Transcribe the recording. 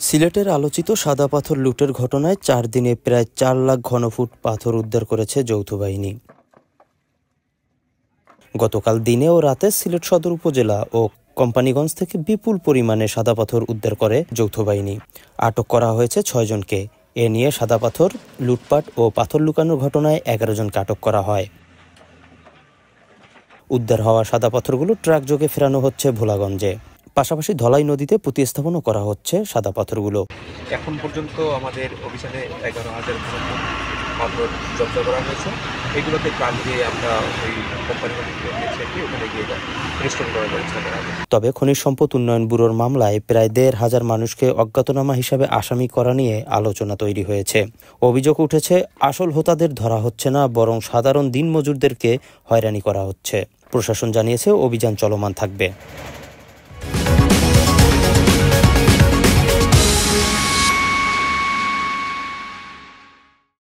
সিলেটের আলোচিত সাদা পাথর লুটের ঘটনায় 4 দিনে প্রায় 4 লাখ ঘনফুট পাথর উদ্ধার করেছে যৌথ বাহিনী। গতকাল দিনে ও রাতে সিলেট সদর উপজেলা ও কোম্পানিগঞ্জ থেকে বিপুল পরিমাণে সাদা পাথর উদ্ধার করে যৌথ বাহিনী। আটক করা হয়েছে 6 জনকে। এ নিয়ে সাদা পাথর লুটপাট ও পাথর লুকানোর ঘটনায় 11 জনকে আটক করা হয়। উদ্ধার হওয়া সাদা পাথরগুলো ট্রাকযোগে ফেরানো হচ্ছে ভোলাগঞ্জে। পাশাপাশি ধলাই নদীতে প্রতিস্থাপনও করা হচ্ছে সাদা পাথরগুলো। এখন পর্যন্ত আমাদের অভিযানে 11,000 ঘনফুট পাথর জব্দ করা হয়েছে। এগুলোতে ট্রাক দিয়ে আমরা ওই কোম্পানিগুলোকে ওখানে গিয়ে রেস্টোর করার ব্যবস্থা করা হবে। তবে খনিজ সম্পদ উন্নয়ন ব্যুরোর মামলায় প্রায় 1,500 মানুষকে অজ্ঞাতনামা হিসাবে আসামি করা নিয়ে আলোচনা তৈরি হয়েছে। অভিযোগ উঠেছে, আসল হোতাদের ধরা হচ্ছে না, বরং সাধারণ দিনমজুরদেরকে হয়রানি করা হচ্ছে। প্রশাসন জানিয়েছে অভিযান চলমান থাকবে।